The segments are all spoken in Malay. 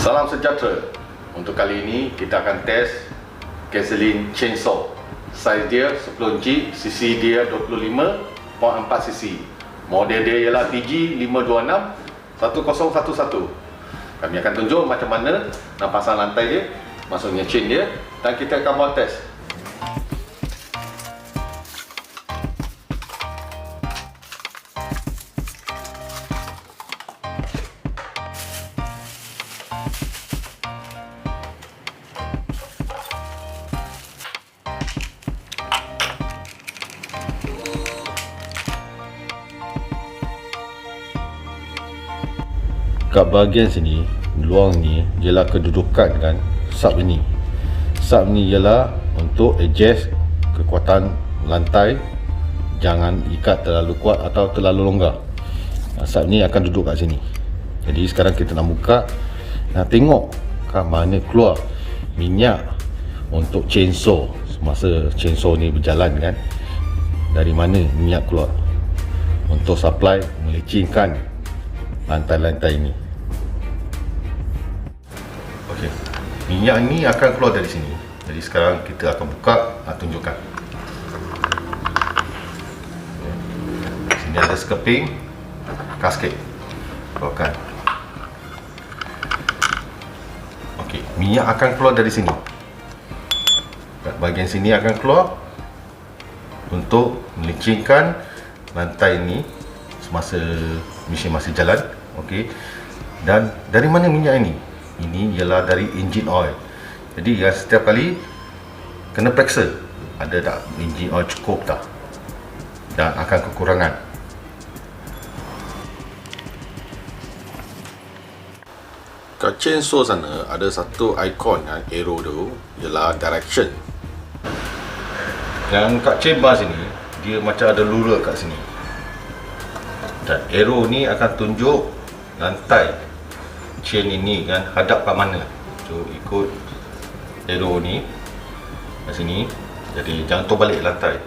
Salam sejahtera. Untuk kali ini kita akan test gasoline chainsaw. Saiz dia 10 inci, cc dia 25.4 cc. Model dia ialah TG526 1011. Kami akan tunjuk macam mana nak pasang lantai dia, maksudnya chain dia, dan kita akan buat test. Kat bahagian sini, luang ni ialah kedudukan kan sub ini. Sub ni ialah untuk adjust kekuatan lantai, jangan ikat terlalu kuat atau terlalu longgar. Sub ni akan duduk kat sini. Jadi sekarang kita nak buka, nak tengok kat mana keluar minyak untuk chainsaw. Semasa chainsaw ni berjalan kan, dari mana minyak keluar untuk supply melecinkan lantai-lantai ini. Okey, minyak ini akan keluar dari sini. Jadi sekarang kita akan buka, nak tunjukkan. Sini ada skeping kasket. Keluarkan. Okey, minyak akan keluar dari sini. Kat bahagian sini akan keluar untuk melecinkan lantai ini semasa mesin masih jalan. Okey. Dan dari mana minyak ini? Ini ialah dari engine oil. Jadi setiap kali kena periksa ada tak engine oil cukup tak, dan akan kekurangan. Kat chainsaw sana ada satu ikon kan, arrow tu ialah direction. Dan kat chamber sini dia macam ada ruler kat sini. Dan arrow ni akan tunjuk lantai chain ini kan hadap kat mana. So ikut arrow ni kat sini. Jadi jangan terbalik lantai.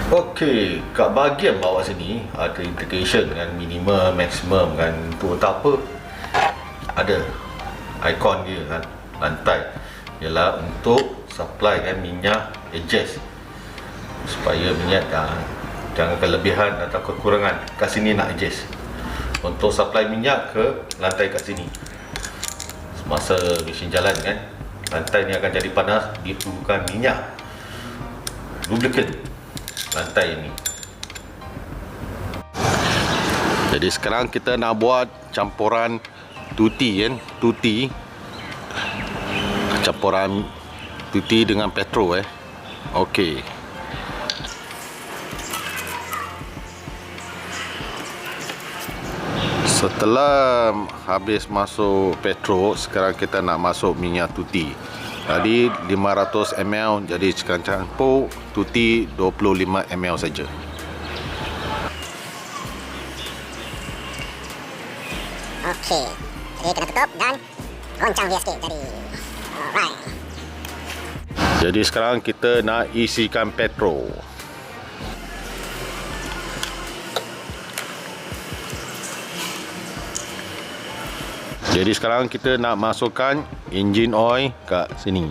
Okey, kat bahagian bawah sini ada indication kan, minimum, maximum kan, untuk apa? Ada ikon dia kan, lantai. Ialah untuk supply kan minyak adjust supaya minyak jangan kelebihan atau kekurangan. Kat sini nak adjust untuk supply minyak ke lantai kat sini. Semasa mesin jalan kan, lantai ni akan jadi panas, diperlukan minyak lubricant lantai ini. Jadi sekarang kita nak buat campuran tuti kan, tuti campuran tuti dengan petrol Okey. Setelah habis masuk petrol, sekarang kita nak masuk minyak tuti. Tadi 500 ml, jadi sekarang campur tuti 25 ml saja. Okey, jadi kena tutup dan goncang dia sikit. Jadi alright. Jadi sekarang kita nak isikan petrol. Jadi sekarang kita nak masukkan engine oil kat sini.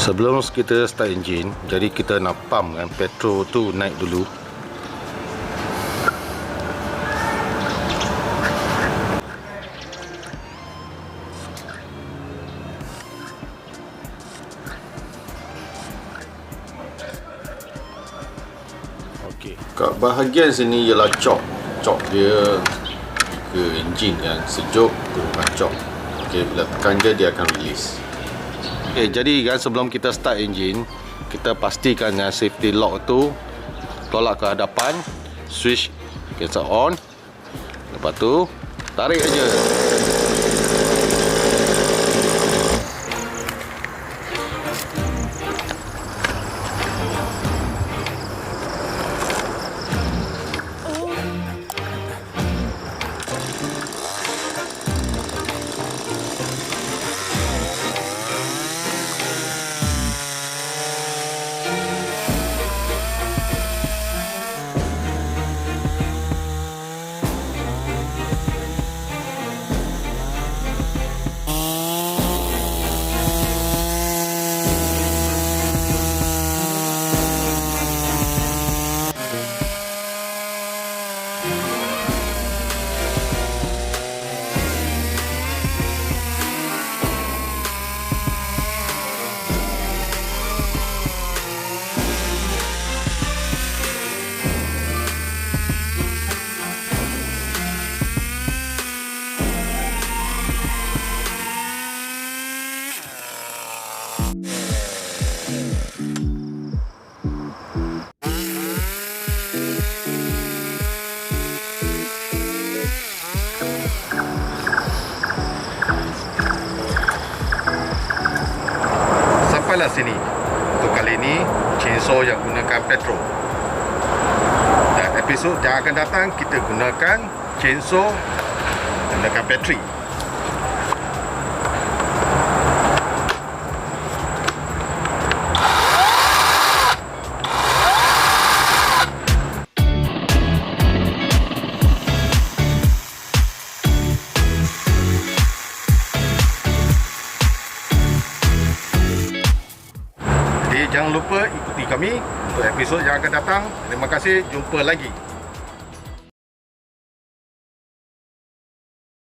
Sebelum kita start enjin, jadi kita nak pump kan, petrol tu naik dulu. Okey, kat bahagian sini ialah cok. Cok dia ke enjin kan, sejuk turunkan cok. Okey, bila tekan dia akan release. Okay, jadi kan sebelum kita start enjin, kita pastikan yang safety lock tu tolak ke hadapan, switch cancel on. Lepas tu tarik aja. Sampailah sini. Untuk kali ini, chainsaw yang gunakan petrol. Dan episod yang akan datang, kita gunakan chainsaw menggunakan bateri. Jangan lupa ikuti kami untuk episod yang akan datang. Terima kasih, jumpa lagi.